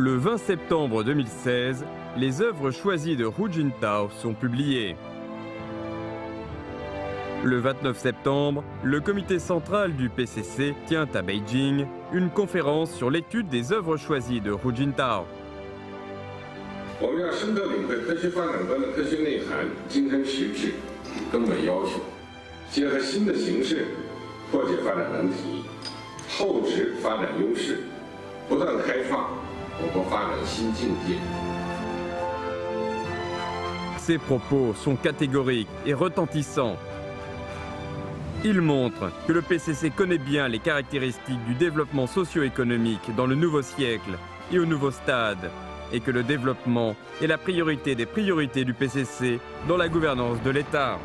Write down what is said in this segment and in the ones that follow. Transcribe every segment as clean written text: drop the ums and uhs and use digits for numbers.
Le 20 septembre 2016, les œuvres choisies de Hu Jintao sont publiées. Le 29 septembre, le comité central du PCC tient à Beijing une conférence sur l'étude des œuvres choisies de Hu Jintao. Ces propos sont catégoriques et retentissants. Ils montrent que le PCC connaît bien les caractéristiques du développement socio-économique dans le nouveau siècle et au nouveau stade, et que le développement est la priorité des priorités du PCC dans la gouvernance de l'État.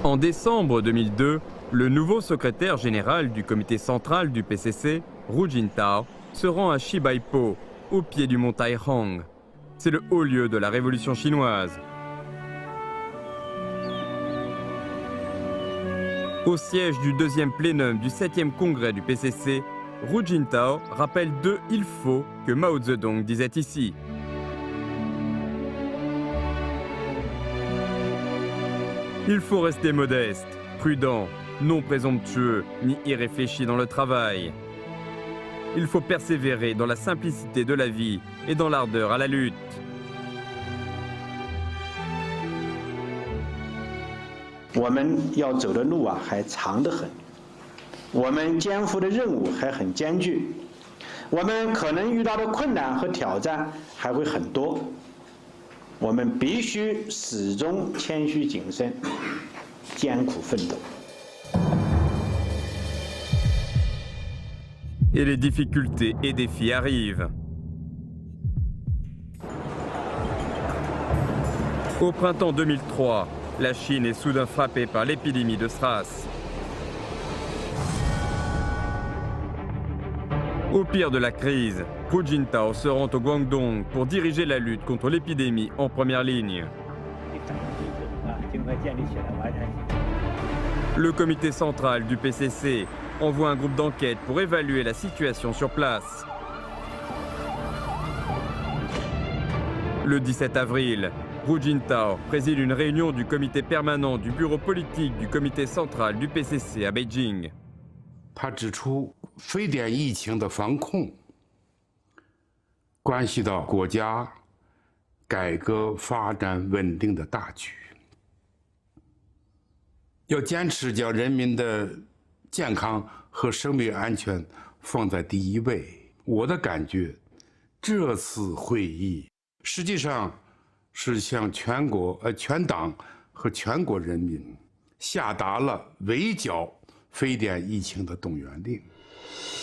En décembre 2002, le nouveau secrétaire général du comité central du PCC, Hu Jintao, se rend à Xibaipo, au pied du mont Taihang. C'est le haut lieu de la révolution chinoise. Au siège du deuxième plénum du 7e congrès du PCC, Hu Jintao rappelle deux « il faut » que Mao Zedong disait ici. Il faut rester modeste, prudent, non présomptueux ni irréfléchi dans le travail. Il faut persévérer dans la simplicité de la vie et dans l'ardeur à la lutte. Nous devons走的路还长得很，我们肩负的任务还很艰巨，我们可能遇到的困难和挑战还会很多。我们必须始终谦虚谨慎，艰苦奋斗。 Et les difficultés et défis arrivent. Au printemps 2003, la Chine est soudain frappée par l'épidémie de SRAS. Au pire de la crise, Hu Jintao se rend au Guangdong pour diriger la lutte contre l'épidémie en première ligne. Le comité central du PCC envoie un groupe d'enquête pour évaluer la situation sur place. Le 17 avril, Hu Jintao préside une réunion du comité permanent du bureau politique du comité central du PCC à Beijing. 他指出，非典疫情的防控关系到国家改革发展稳定的大局，要坚持将人民的健康和生命安全放在第一位。我的感觉，这次会议实际上是向全党和全国人民下达了围剿非典疫情的动员令。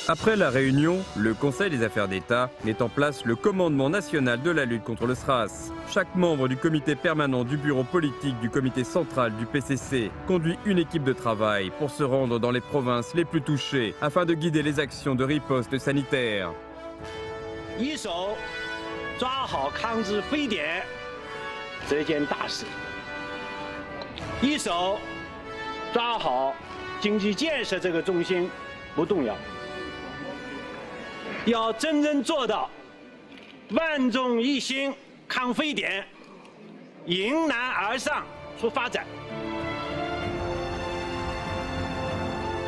Après la réunion, le Conseil des affaires d'État met en place le commandement national de la lutte contre le SRAS. Chaque membre du comité permanent du bureau politique du comité central du PCC conduit une équipe de travail pour se rendre dans les provinces les plus touchées afin de guider les actions de riposte sanitaire. 一手抓好抗治非典这件大事，一手抓好经济建设这个中心不动摇。 要真正做到万众一心抗非典，迎难而上出发展。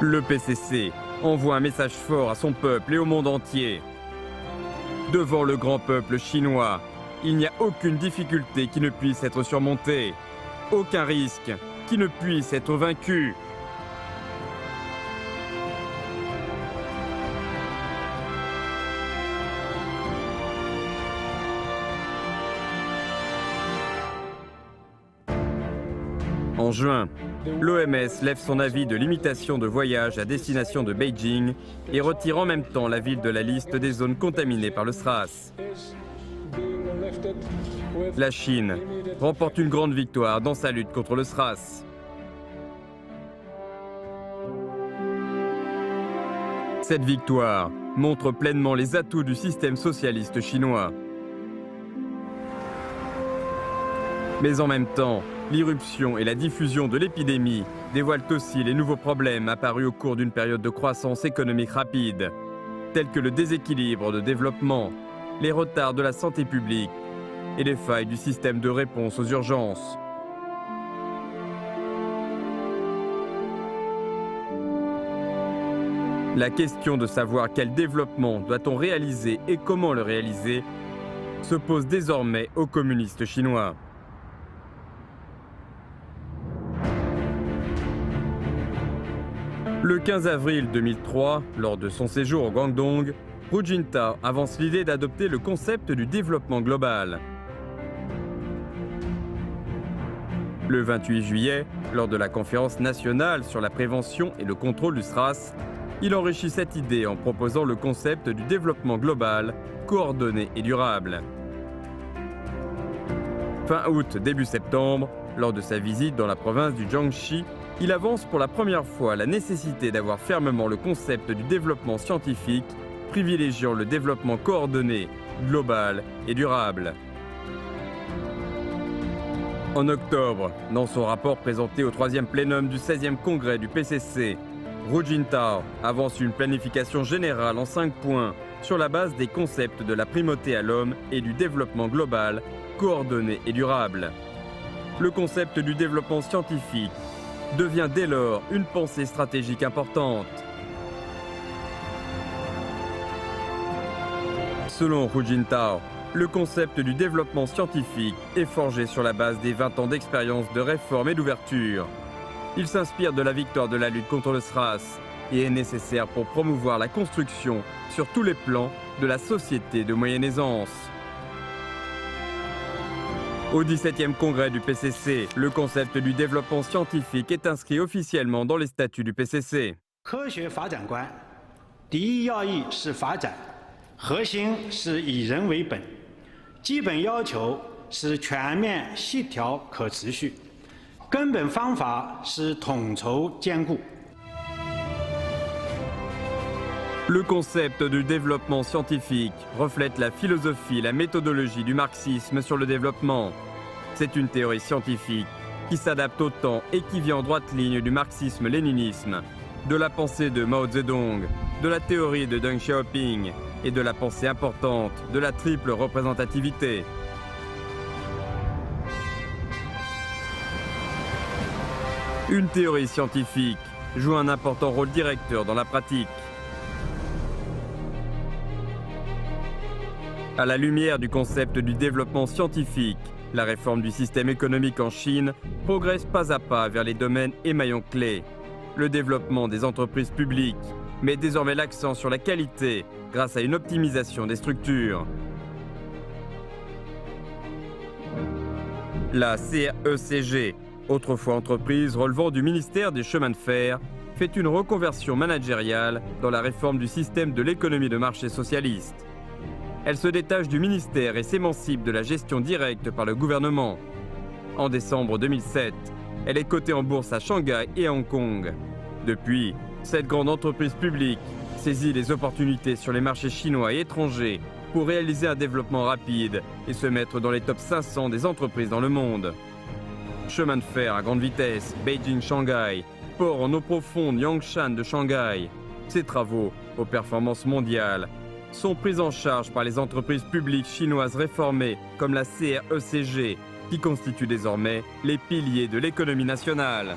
Le PCC envoie un message fort à son peuple et au monde entier. Devant le grand peuple chinois, il n'y a aucune difficulté qui ne puisse être surmontée, aucun risque qui ne puisse être vaincu. En juin, l'OMS lève son avis de limitation de voyage à destination de Beijing et retire en même temps la ville de la liste des zones contaminées par le SRAS. La Chine remporte une grande victoire dans sa lutte contre le SRAS. Cette victoire montre pleinement les atouts du système socialiste chinois. Mais en même temps, l'irruption et la diffusion de l'épidémie dévoilent aussi les nouveaux problèmes apparus au cours d'une période de croissance économique rapide, tels que le déséquilibre de développement, les retards de la santé publique et les failles du système de réponse aux urgences. La question de savoir quel développement doit-on réaliser et comment le réaliser se pose désormais aux communistes chinois. Le 15 avril 2003, lors de son séjour au Guangdong, Hu Jintao avance l'idée d'adopter le concept du développement global. Le 28 juillet, lors de la conférence nationale sur la prévention et le contrôle du SRAS, il enrichit cette idée en proposant le concept du développement global, coordonné et durable. Fin août, début septembre, lors de sa visite dans la province du Jiangxi, il avance pour la première fois la nécessité d'avoir fermement le concept du développement scientifique, privilégiant le développement coordonné, global et durable. En octobre, dans son rapport présenté au 3e plénum du 16e congrès du PCC, Hu Jintao avance une planification générale en 5 points sur la base des concepts de la primauté à l'homme et du développement global, coordonné et durable. Le concept du développement scientifique devient dès lors une pensée stratégique importante. Selon Hu Jintao, le concept du développement scientifique est forgé sur la base des 20 ans d'expérience de réforme et d'ouverture. Il s'inspire de la victoire de la lutte contre le SRAS et est nécessaire pour promouvoir la construction sur tous les plans de la société de moyenne aisance. Au 17e congrès du PCC, le concept du développement scientifique est inscrit officiellement dans les statuts du PCC. 科学发展观，第一要义是发展，核心是以人为本，基本要求是全面、协调、可持续，根本方法是统筹兼顾。 Le concept du développement scientifique reflète la philosophie et la méthodologie du marxisme sur le développement. C'est une théorie scientifique qui s'adapte au temps et qui vient en droite ligne du marxisme-léninisme, de la pensée de Mao Zedong, de la théorie de Deng Xiaoping et de la pensée importante de la triple représentativité. Une théorie scientifique joue un important rôle directeur dans la pratique. À la lumière du concept du développement scientifique, la réforme du système économique en Chine progresse pas à pas vers les domaines et maillons clés. Le développement des entreprises publiques met désormais l'accent sur la qualité grâce à une optimisation des structures. La CRECG, autrefois entreprise relevant du ministère des Chemins de Fer, fait une reconversion managériale dans la réforme du système de l'économie de marché socialiste. Elle se détache du ministère et s'émancipe de la gestion directe par le gouvernement. En décembre 2007, elle est cotée en bourse à Shanghai et à Hong Kong. Depuis, cette grande entreprise publique saisit les opportunités sur les marchés chinois et étrangers pour réaliser un développement rapide et se mettre dans les top 500 des entreprises dans le monde. Chemin de fer à grande vitesse, Beijing-Shanghai, port en eau profonde Yangshan de Shanghai. Ces travaux, aux performances mondiales, sont pris en charge par les entreprises publiques chinoises réformées comme la CRECG, qui constituent désormais les piliers de l'économie nationale.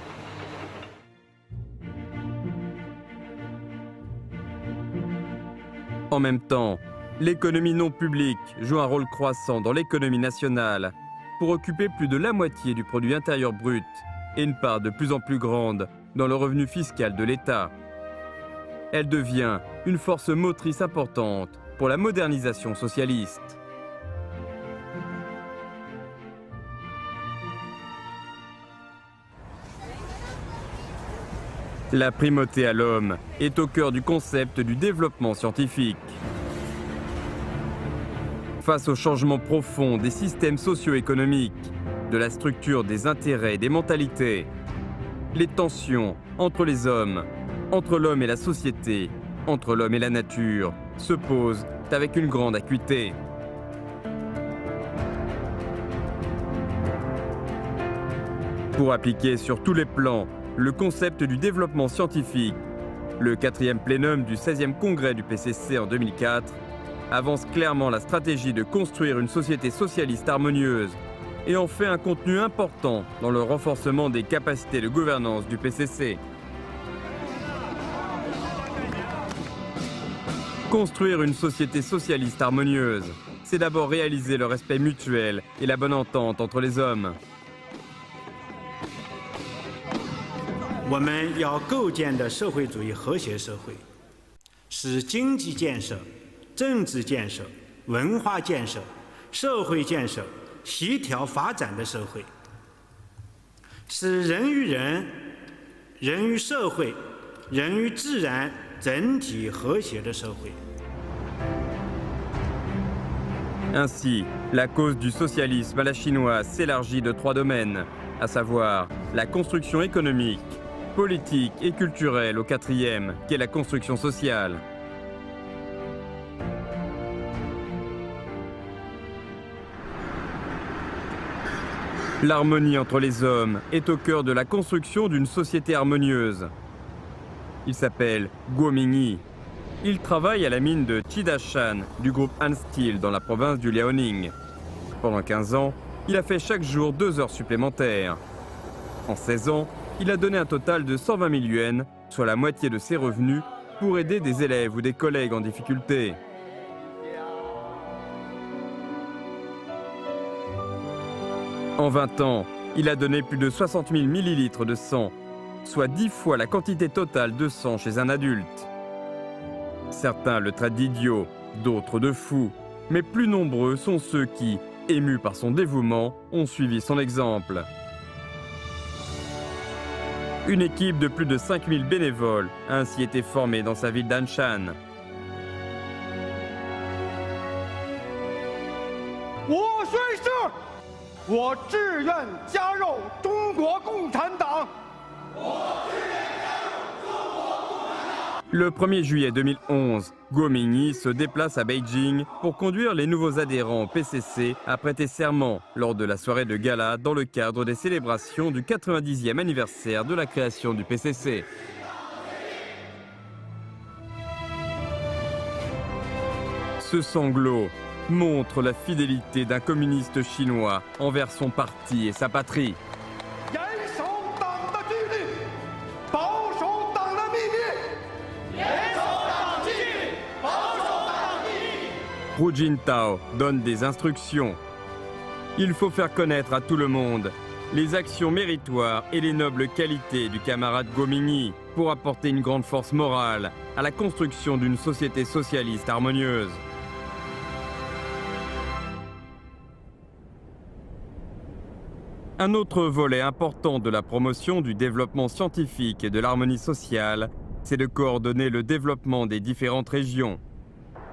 En même temps, l'économie non publique joue un rôle croissant dans l'économie nationale pour occuper plus de la moitié du produit intérieur brut et une part de plus en plus grande dans le revenu fiscal de l'État. Elle devient une force motrice importante pour la modernisation socialiste. La primauté à l'homme est au cœur du concept du développement scientifique. Face aux changements profonds des systèmes socio-économiques, de la structure des intérêts et des mentalités, les tensions entre les hommes, entre l'homme et la société, entre l'homme et la nature, se posent avec une grande acuité. Pour appliquer sur tous les plans le concept du développement scientifique, le 4e plénum du 16e congrès du PCC en 2004 avance clairement la stratégie de construire une société socialiste harmonieuse et en fait un contenu important dans le renforcement des capacités de gouvernance du PCC. Construire une société socialiste harmonieuse, c'est d'abord réaliser le respect mutuel et la bonne entente entre les hommes. 我们要构建的社会主义和谐社会，是经济建设、政治建设、文化建设、社会建设协调发展的社会，是人与人、人与社会、人与自然整体和谐的社会。 Ainsi, la cause du socialisme à la chinoise s'élargit de 3 domaines, à savoir la construction économique, politique et culturelle au 4e, qui est la construction sociale. L'harmonie entre les hommes est au cœur de la construction d'une société harmonieuse. Il s'appelle Guo Mingyi. Il travaille à la mine de Qidashan du groupe Han Steel dans la province du Liaoning. Pendant 15 ans, il a fait chaque jour 2 heures supplémentaires. En 16 ans, il a donné un total de 120 000 yuan, soit la moitié de ses revenus, pour aider des élèves ou des collègues en difficulté. En 20 ans, il a donné plus de 60 000 millilitres de sang, soit 10 fois la quantité totale de sang chez un adulte. Certains le traitent d'idiot, d'autres de fou, mais plus nombreux sont ceux qui, émus par son dévouement, ont suivi son exemple. Une équipe de plus de 5000 bénévoles a ainsi été formée dans sa ville d'Anshan. Le 1er juillet 2011, Guo Mingyi se déplace à Beijing pour conduire les nouveaux adhérents au PCC à prêter serment lors de la soirée de gala dans le cadre des célébrations du 90e anniversaire de la création du PCC. Ce sanglot montre la fidélité d'un communiste chinois envers son parti et sa patrie. Hu Jintao donne des instructions. Il faut faire connaître à tout le monde les actions méritoires et les nobles qualités du camarade Guo Mingyi pour apporter une grande force morale à la construction d'une société socialiste harmonieuse. Un autre volet important de la promotion du développement scientifique et de l'harmonie sociale, c'est de coordonner le développement des différentes régions.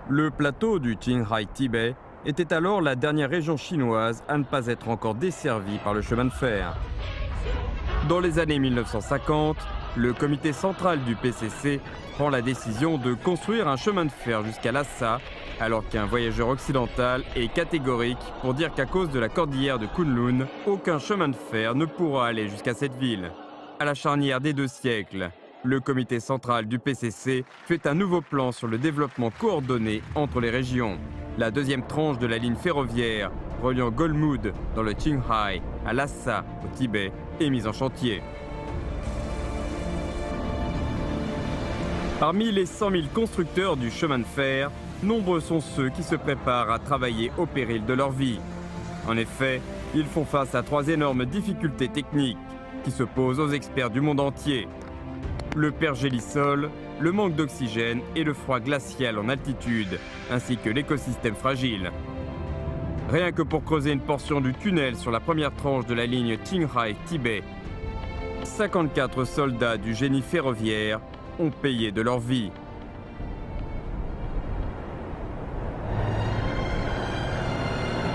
Le plateau du Qinghai-Tibet était alors la dernière région chinoise à ne pas être encore desservie par le chemin de fer. Dans les années 1950, le comité central du PCC prend la décision de construire un chemin de fer jusqu'à Lhasa, alors qu'un voyageur occidental est catégorique pour dire qu'à cause de la cordillère de Kunlun, aucun chemin de fer ne pourra aller jusqu'à cette ville. À la charnière des 2 siècles, le comité central du PCC fait un nouveau plan sur le développement coordonné entre les régions. La 2e tranche de la ligne ferroviaire reliant Golmud dans le Qinghai à Lhasa au Tibet est mise en chantier. Parmi les 100 000 constructeurs du chemin de fer, nombreux sont ceux qui se préparent à travailler au péril de leur vie. En effet, ils font face à 3 énormes difficultés techniques qui se posent aux experts du monde entier. Le pergélisol, le manque d'oxygène et le froid glacial en altitude, ainsi que l'écosystème fragile. Rien que pour creuser une portion du tunnel sur la première tranche de la ligne Qinghai-Tibet, 54 soldats du génie ferroviaire ont payé de leur vie.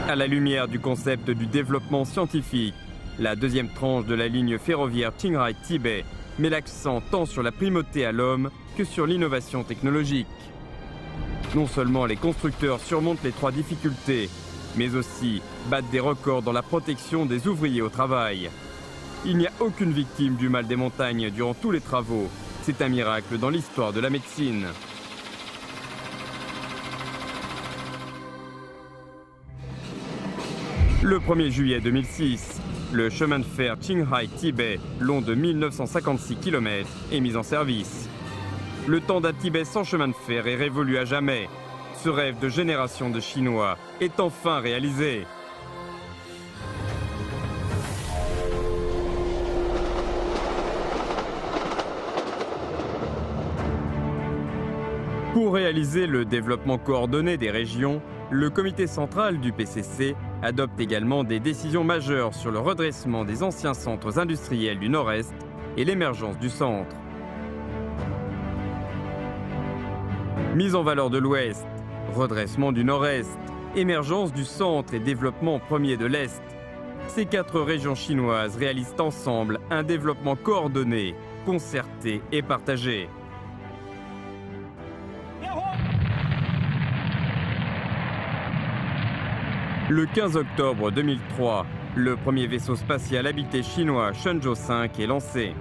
À la lumière du concept du développement scientifique, la 2e tranche de la ligne ferroviaire Qinghai-Tibet met l'accent tant sur la primauté à l'homme que sur l'innovation technologique. Non seulement les constructeurs surmontent les 3 difficultés, mais aussi battent des records dans la protection des ouvriers au travail. Il n'y a aucune victime du mal des montagnes durant tous les travaux. C'est un miracle dans l'histoire de la médecine. Le 1er juillet 2006, le chemin de fer Qinghai-Tibet, long de 1956 km, est mis en service. Le temps d'un Tibet sans chemin de fer est révolu à jamais. Ce rêve de générations de Chinois est enfin réalisé. Pour réaliser le développement coordonné des régions, le comité central du PCC adopte également des décisions majeures sur le redressement des anciens centres industriels du Nord-Est et l'émergence du centre. Mise en valeur de l'Ouest, redressement du Nord-Est, émergence du centre et développement premier de l'Est. Ces 4 régions chinoises réalisent ensemble un développement coordonné, concerté et partagé. Le 15 octobre 2003, le premier vaisseau spatial habité chinois Shenzhou 5 est lancé.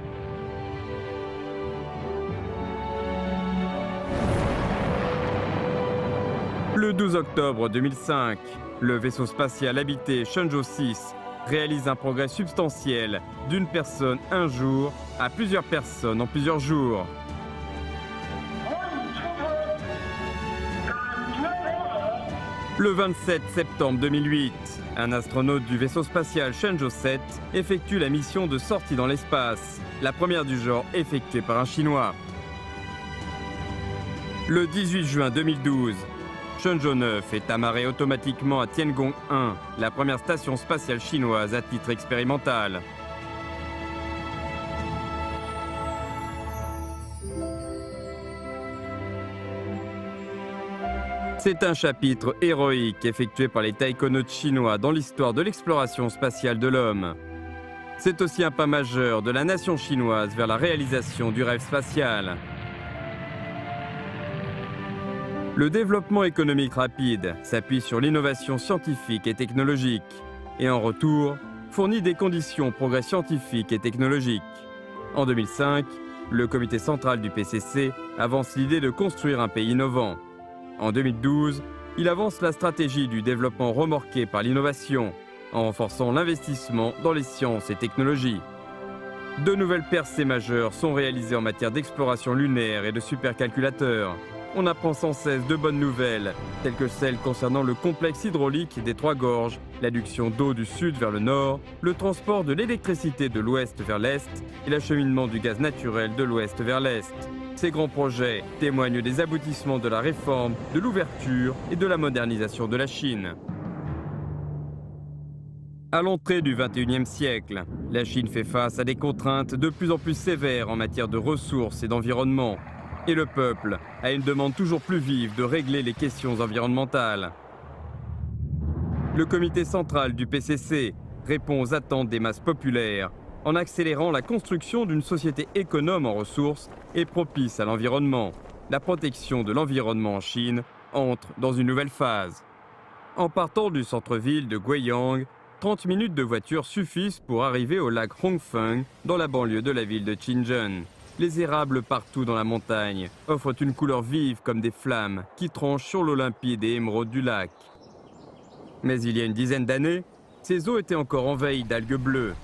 Le 12 octobre 2005, le vaisseau spatial habité Shenzhou 6 réalise un progrès substantiel d'une personne un jour à plusieurs personnes en plusieurs jours. Le 27 septembre 2008, un astronaute du vaisseau spatial Shenzhou 7 effectue la mission de sortie dans l'espace, la première du genre effectuée par un Chinois. Le 18 juin 2012, Shenzhou 9 est amarré automatiquement à Tiangong 1, la première station spatiale chinoise à titre expérimental. C'est un chapitre héroïque effectué par les taïkonautes chinois dans l'histoire de l'exploration spatiale de l'homme. C'est aussi un pas majeur de la nation chinoise vers la réalisation du rêve spatial. Le développement économique rapide s'appuie sur l'innovation scientifique et technologique et en retour fournit des conditions au progrès scientifique et technologique. En 2005, le comité central du PCC avance l'idée de construire un pays innovant. En 2012, il avance la stratégie du développement remorqué par l'innovation en renforçant l'investissement dans les sciences et technologies. 2 nouvelles percées majeures sont réalisées en matière d'exploration lunaire et de supercalculateurs. On apprend sans cesse de bonnes nouvelles, telles que celles concernant le complexe hydraulique des 3 gorges, l'adduction d'eau du sud vers le nord, le transport de l'électricité de l'ouest vers l'est et l'acheminement du gaz naturel de l'ouest vers l'est. Ces grands projets témoignent des aboutissements de la réforme, de l'ouverture et de la modernisation de la Chine. À l'entrée du XXIe siècle, la Chine fait face à des contraintes de plus en plus sévères en matière de ressources et d'environnement. Et le peuple a une demande toujours plus vive de régler les questions environnementales. Le comité central du PCC répond aux attentes des masses populaires en accélérant la construction d'une société économe en ressources et propice à l'environnement. La protection de l'environnement en Chine entre dans une nouvelle phase. En partant du centre-ville de Guiyang, 30 minutes de voiture suffisent pour arriver au lac Hongfeng, dans la banlieue de la ville de Shenzhen. Les érables partout dans la montagne offrent une couleur vive comme des flammes qui tranchent sur l'eau limpide et émeraude du lac. Mais il y a une dizaine d'années, ces eaux étaient encore envahies d'algues bleues.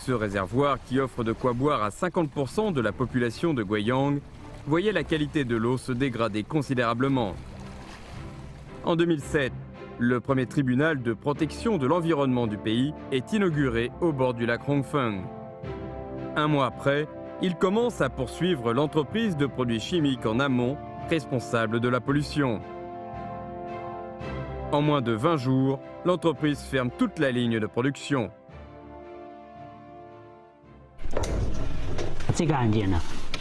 Ce réservoir, qui offre de quoi boire à 50% de la population de Guiyang, voyait la qualité de l'eau se dégrader considérablement. En 2007, le premier tribunal de protection de l'environnement du pays est inauguré au bord du lac Hongfeng. Un mois après, il commence à poursuivre l'entreprise de produits chimiques en amont, responsable de la pollution. En moins de 20 jours, l'entreprise ferme toute la ligne de production. 这个案件呢，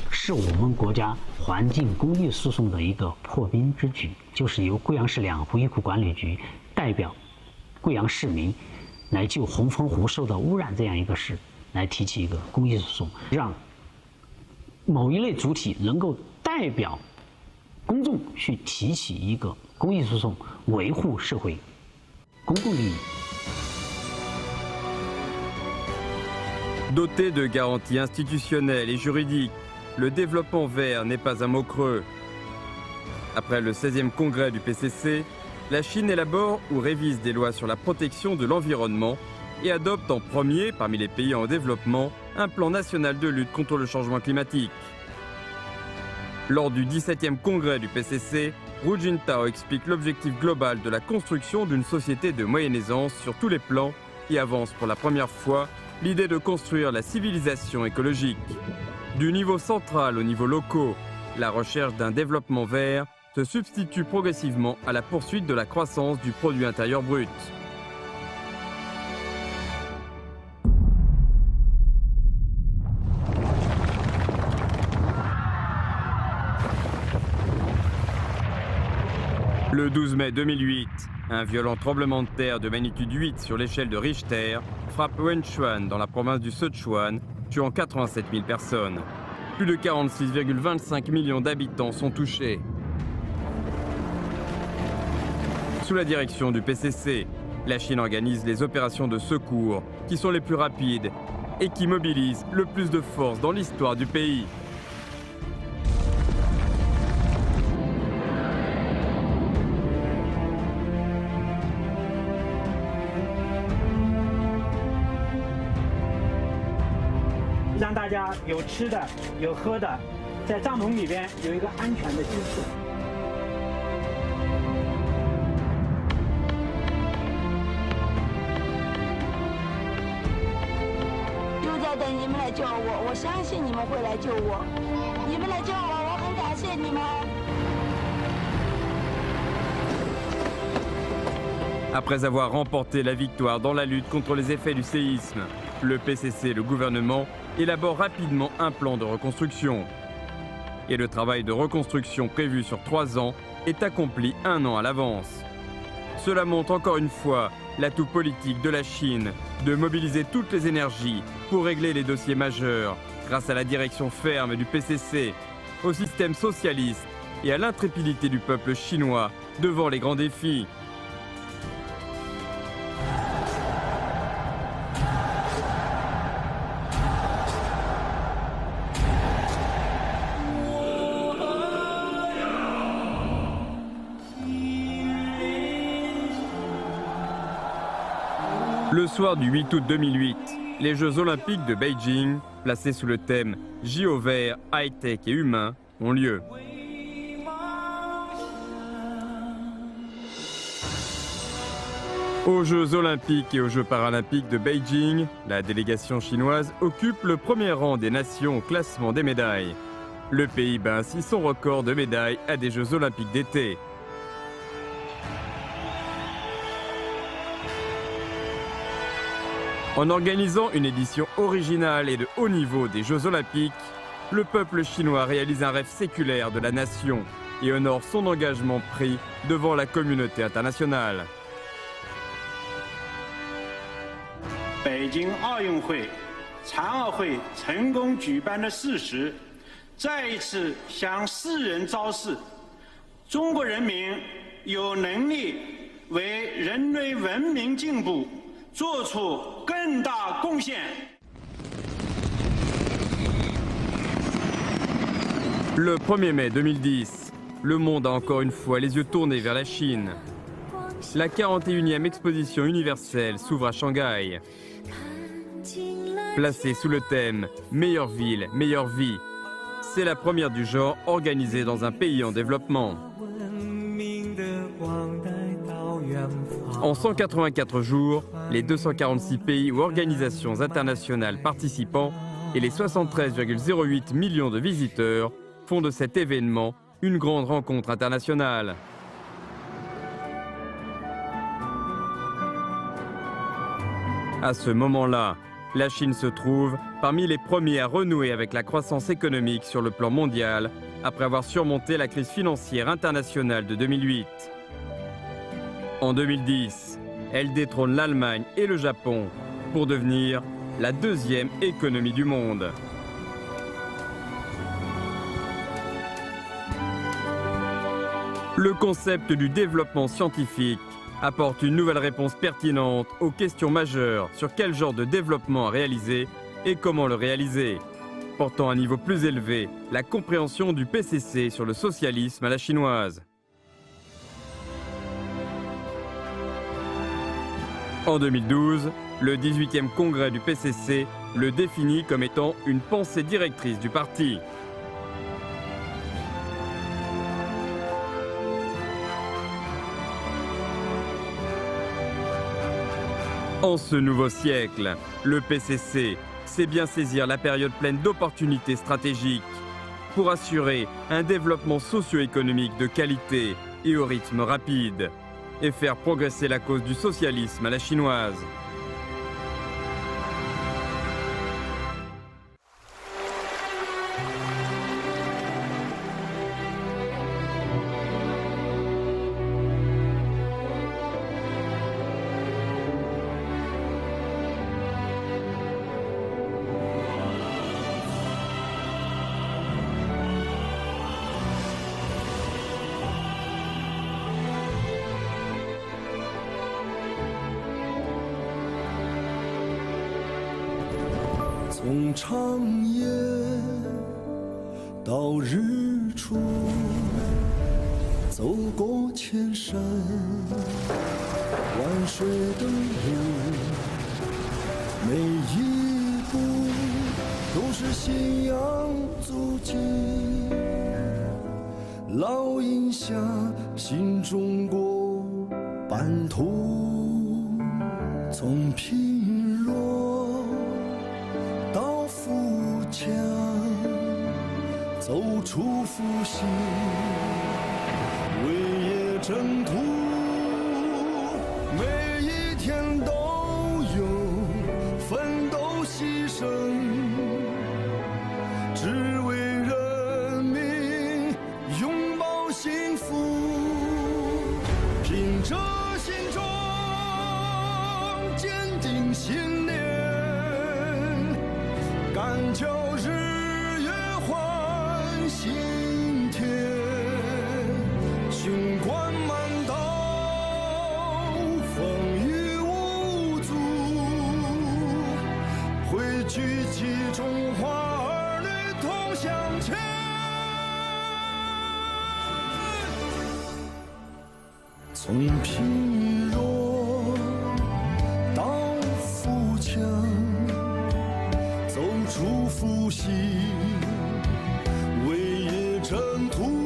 是我们国家环境公益诉讼的一个破冰之举，就是由贵阳市两湖一库管理局代表贵阳市民来就红枫湖受到污染这样一个事来提起一个公益诉讼，让某一类主体能够代表公众去提起一个公益诉讼，维护社会公共利益。 Doté de garanties institutionnelles et juridiques, le développement vert n'est pas un mot creux. Après le 16e congrès du PCC, la Chine élabore ou révise des lois sur la protection de l'environnement et adopte en premier, parmi les pays en développement, un plan national de lutte contre le changement climatique. Lors du 17e congrès du PCC, Hu Jintao explique l'objectif global de la construction d'une société de moyenne aisance sur tous les plans et avance pour la première fois l'idée de construire la civilisation écologique. Du niveau central au niveau local, la recherche d'un développement vert se substitue progressivement à la poursuite de la croissance du produit intérieur brut. Le 12 mai 2008, un violent tremblement de terre de magnitude 8 sur l'échelle de Richter frappe Wenchuan dans la province du Sichuan, tuant 87 000 personnes. Plus de 46,25 millions d'habitants sont touchés. Sous la direction du PCC, la Chine organise les opérations de secours qui sont les plus rapides et qui mobilisent le plus de force dans l'histoire du pays. «让大家有吃的、有喝的，在帐篷里边有一个安全的居处。就在等你们来救我，我相信你们会来救我，你们来救我，我很感谢你们。” Après avoir remporté la victoire dans la lutte contre les effets du séisme, le PCC et le gouvernement élaborent rapidement un plan de reconstruction. Et le travail de reconstruction prévu sur 3 ans est accompli 1 an à l'avance. Cela montre encore une fois l'atout politique de la Chine de mobiliser toutes les énergies pour régler les dossiers majeurs grâce à la direction ferme du PCC, au système socialiste et à l'intrépidité du peuple chinois devant les grands défis. Le soir du 8 août 2008, les Jeux Olympiques de Beijing, placés sous le thème « JO vert, high-tech et humain », ont lieu. Aux Jeux Olympiques et aux Jeux Paralympiques de Beijing, la délégation chinoise occupe le premier rang des nations au classement des médailles. Le pays bat ainsi son record de médailles à des Jeux Olympiques d'été. En organisant une édition originale et de haut niveau des Jeux Olympiques, le peuple chinois réalise un rêve séculaire de la nation et honore son engagement pris devant la communauté internationale. 北京奥运会、残奥会成功举办的事实，再一次向世人昭示，中国人民有能力为人类文明进步做出更大贡献。Le 1er mai 2010, le monde a encore une fois les yeux tournés vers la Chine. La 41e exposition universelle s'ouvre à Shanghai. Placée sous le thème « Meilleure ville, meilleure vie », c'est la première du genre organisée dans un pays en développement. En 184 jours, les 246 pays ou organisations internationales participants et les 73,08 millions de visiteurs font de cet événement une grande rencontre internationale. À ce moment-là, la Chine se trouve parmi les premiers à renouer avec la croissance économique sur le plan mondial après avoir surmonté la crise financière internationale de 2008. En 2010, elle détrône l'Allemagne et le Japon pour devenir la 2e économie du monde. Le concept du développement scientifique apporte une nouvelle réponse pertinente aux questions majeures sur quel genre de développement réaliser et comment le réaliser, portant à un niveau plus élevé la compréhension du PCC sur le socialisme à la chinoise. En 2012, le 18e congrès du PCC le définit comme étant une pensée directrice du parti. En ce nouveau siècle, le PCC sait bien saisir la période pleine d'opportunités stratégiques pour assurer un développement socio-économique de qualité et au rythme rapide et faire progresser la cause du socialisme à la chinoise.从长夜到日出，走过千山万水的路，每一步都是信仰足迹，烙印下新中国版图，从贫弱到富强，走出复兴，为业征途，每一天都有奋斗牺牲，只为人民拥抱幸福，凭着心中坚定信念，敢叫日月换新天，雄关漫道，风雨无阻，汇聚起中华儿女同向前。从贫弱到富强，走出复兴，为业征途。